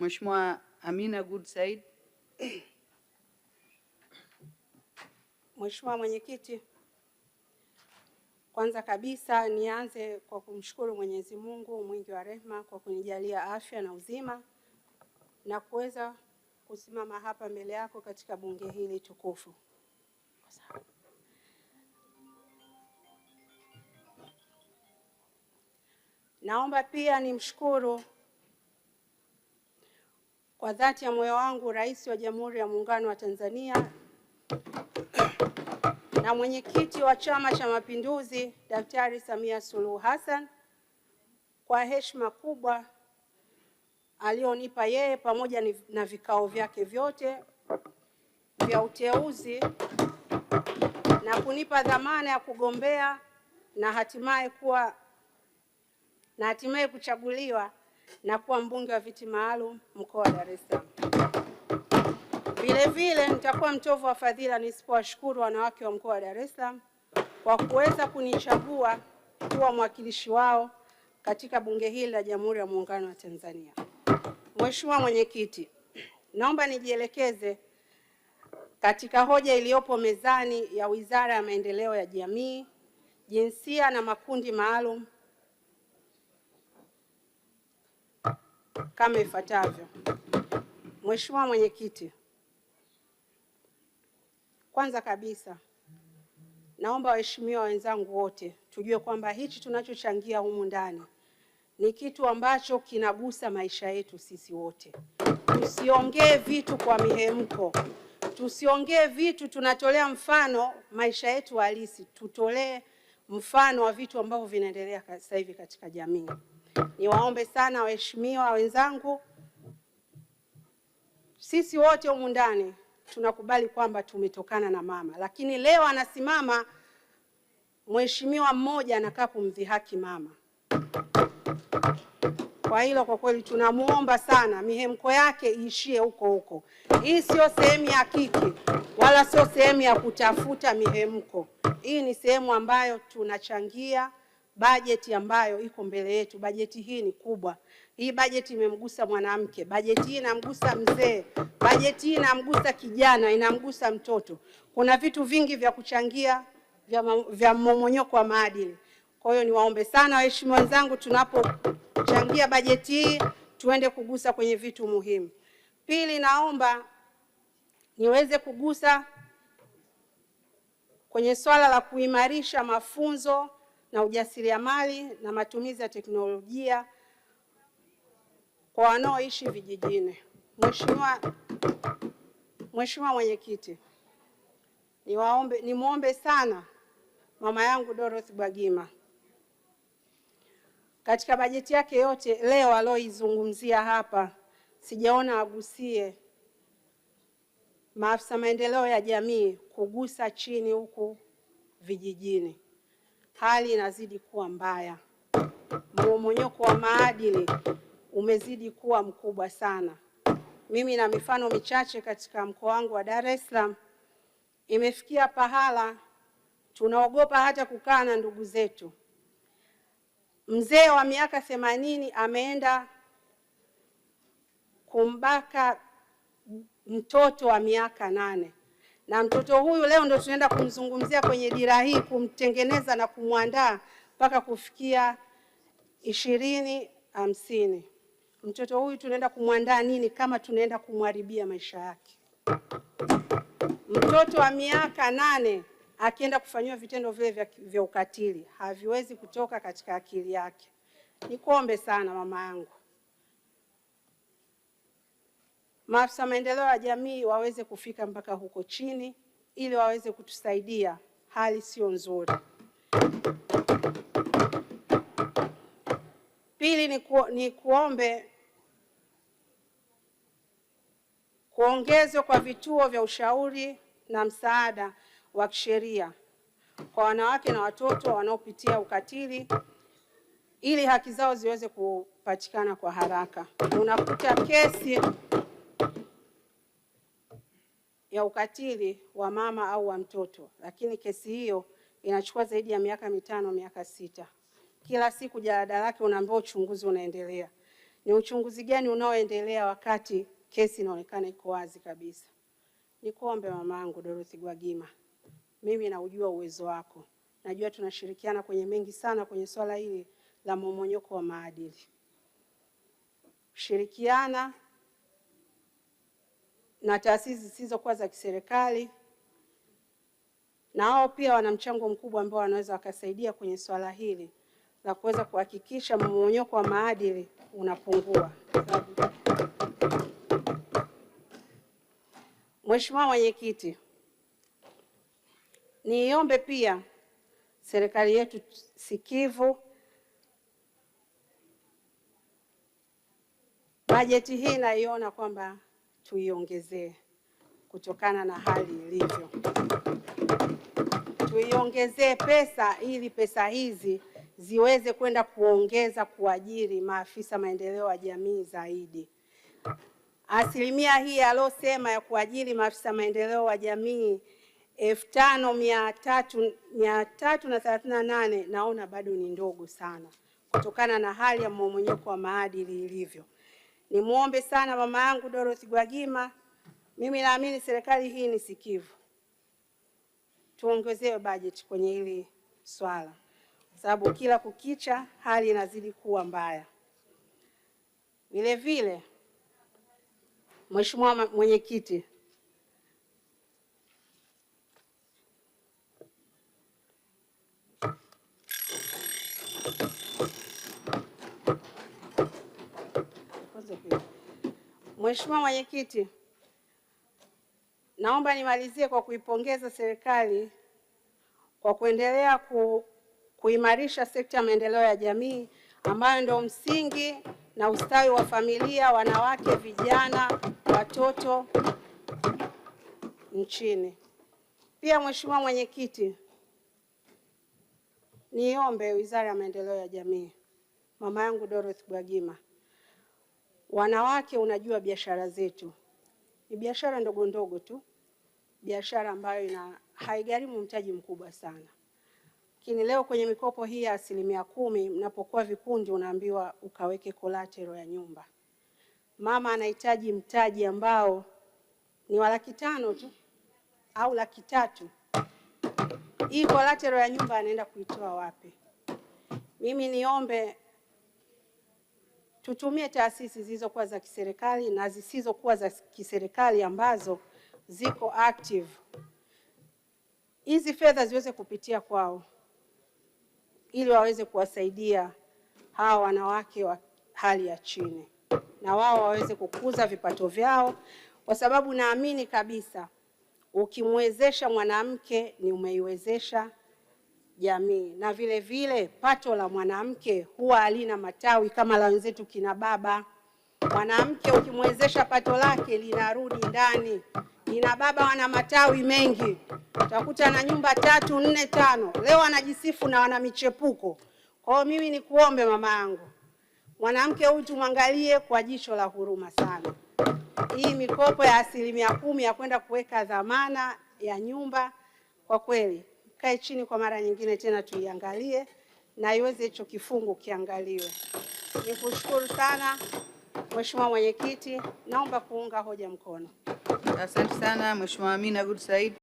Mheshimiwa Amina Good Said. Mheshimiwa Mwenyekiti, kwanza kabisa nianze kwa kumshukuru Mwenyezi Mungu mwingi wa rehema kwa kunijalia afya na uzima na kuweza kusimama hapa mbele yako katika bunge hili tukufu. Naomba pia nimshukuru kwa dhati ya moyo wangu Rais wa Jamhuri ya Muungano wa Tanzania na Mwenyekiti wa Chama cha Mapinduzi Daktari Samia Suluhu Hassan kwa heshima kubwa alionipa yeye pamoja na vikao vyake vyote vya uteuzi na kunipa dhamana ya kugombea na hatimaye kuchaguliwa na kuwa mbunge wa viti maalum mkoa wa Dar es Salaam. Vile vile nitakuwa mtovu wa fadhila nisipowashukuru wanawake wa mkoa wa Dar es Salaam kwa kuweza kunichagua kuwa mwakilishi wao katika bunge hili la Jamhuri ya Muungano wa Tanzania. Mheshimiwa Mwenyekiti, naomba nijielekeze katika hoja iliyopo mezani ya Wizara ya Maendeleo ya Jamii, Jinsia na Makundi Maalum kama ifuatavyo. Mheshimiwa Mwenyekiti, kwanza kabisa naomba waheshimiwa wenzangu wote tujue kwamba hichi tunachochangia humu ndani ni kitu ambacho kinagusa maisha yetu sisi wote. Tusiongee vitu kwa mihemko. Tusiongee vitu tunatolea mfano maisha yetu halisi. Tutolee mfano wa vitu ambavyo vinaendelea sasa hivi katika jamii. Niwaombe sana waheshimiwa wenzangu, sisi wote humu ndani tunakubali kwamba tumetokana na mama, lakini leo anasimama mheshimiwa mmoja anakaa kumdhihaki mama. Kwa hilo kwa kweli tunamuomba sana mihemko yake iishie huko huko. Hii sio sehemu ya kiki wala sio sehemu ya kutafuta mihemko. Hii ni sehemu ambayo tunachangia bajeti ambayo iko mbele yetu. Bajeti hii ni kubwa. Hii bajeti imemgusa mwanamke, bajeti hii inamgusa mzee, bajeti hii inamgusa kijana, inamgusa mtoto. Kuna vitu vingi vya kuchangia vya mmomonyoko wa maadili. Kwa hiyo niwaombe sana waheshimiwa wenzangu, tunapochangia bajeti hii tuende kugusa kwenye vitu muhimu. Pili, naomba niweze kugusa kwenye swala la kuimarisha mafunzo na ujasiriamali na matumizi ya teknolojia kwa wanaoishi vijijini. Mheshimiwa Mwenyekiti, nimuombe sana mama yangu Dorothy Gwajima. Katika bajeti yake yote leo aloizungumzia hapa, sijaona agusie maafisa maendeleo ya jamii kugusa chini huku vijijini. Hali inazidi kuwa mbaya. Mmomonyoko wa maadili umezidi kuwa mkubwa sana. Mimi na mifano michache katika mkoa wangu wa Dar es Salaam, imefikia pahala tunaogopa hata kukaa na ndugu zetu. Mzee wa miaka 80 ameenda kumbaka mtoto wa miaka 8. Na mtoto huyu leo ndo tunaenda kumzungumzia kwenye dira hii, kumtengeneza na kumwandaa mpaka kufikia 2050. Mtoto huyu tunaenda kumwandaa nini kama tunaenda kumharibia maisha yake? Mtoto wa miaka 8 akienda kufanywa vitendo vile vya ukatili, haviwezi kutoka katika akili yake. Nikuombe sana mama yangu, maafisa maendeleo ya jamii waweze kufika mpaka huko chini ili waweze kutusaidia. Hali sio nzuri. Pili, ni kuombe kuongezwa kwa vituo vya ushauri na msaada wa kisheria kwa wanawake na watoto wanaopitia ukatili ili haki zao ziweze kupatikana kwa haraka. Unakuta kesi ya ukatili wa mama au wa mtoto, lakini kesi hiyo inachukua zaidi ya miaka 5, miaka 6. Kila siku jalada lake unaambiwa uchunguzi unaendelea. Ni uchunguzi gani unaoendelea wakati kesi inaonekana iko wazi kabisa? Nikuombe mamangu Dorothy Gwajima, mimi naujua uwezo wako. Najua tunashirikiana kwenye mengi sana kwenye swala hili la mmomonyoko wa maadili. Shirikiana na taasisi zisizokuwa za kiserikali, na wao pia wana mchango mkubwa ambao wanaweza wakasaidia kwenye swala hili la kuweza kuhakikisha mmomonyoko wa maadili unapungua. Mheshimiwa Mwenyekiti, niombe pia serikali yetu sikivu, bajeti hii naiona kwamba tuiongezee kutokana na hali ilivyo. Tuiongezee pesa ili pesa hizi ziweze kwenda kuongeza kuajiri maafisa maendeleo ya jamii zaidi. Asilimia hii alosema ya kuajiri maafisa maendeleo ya jamii 5,338 naona bado ni ndogo sana kutokana na hali ya mmomonyoko wa maadili ilivyo. Nimuombe sana mama yangu Dorothy Gwajima, mimi naamini serikali hii ni sikivu, tuongezewe budget kwenye hili swala, sababu kila kukicha hali inazidi kuwa mbaya. Vile vile, Mheshimiwa Mwenyekiti, naomba nimalizie kwa kuipongeza serikali kwa kuendelea kuimarisha sekta ya maendeleo ya jamii ambayo ndio msingi na ustawi wa familia, wanawake, vijana, watoto nchini. Pia Mheshimiwa Mwenyekiti, niombe Wizara ya Maendeleo ya Jamii, mama yangu Dorothy Gwajima, wanawake, unajua biashara zetu ni biashara ndogo ndogo tu, biashara ambayo haigharimu mtaji mkubwa sana. Lakini leo kwenye mikopo hii ya 10%, mnapokuwa vikundi unaambiwa ukaweke collateral ya nyumba. Mama anahitaji mtaji ambao ni wa 500,000 tu au 300,000. Hii collateral ya nyumba anaenda kuitoa wapi? Mimi niombe tutumie taasisi zilizokuwa za kiserikali na zisizokuwa za kiserikali ambazo ziko active. Hizi fedha ziweze kupitia kwao ili waweze kuwasaidia hawa wanawake wa hali ya chini, na wao waweze kukuza vipato vyao, kwa sababu naamini kabisa ukimwezesha mwanamke ni umeiwezesha jamii. Na vile vile pato la mwanamke huwa halina matawi kama la wenzetu kina baba. Mwanamke ukimwezesha pato lake linarudi ndani. Kina baba wana matawi mengi, utakuta na nyumba 3, 4, 5. Leo anajisifu na wana michepuko. Kwa hiyo mimi nikuombe mama yangu, mwanamke huyu tumwangalie kwa jicho la huruma sana. Hii mikopo ya 10% ya kwenda kuweka dhamana ya nyumba, kwa kweli kae chini kwa mara nyingine tena tuiangalie na iweze hicho kifungu kiangaliwe. Nikushukuru sana Mheshimiwa Mwenyekiti, naomba kuunga hoja mkono. Asante sana Mheshimiwa Amina Good Said.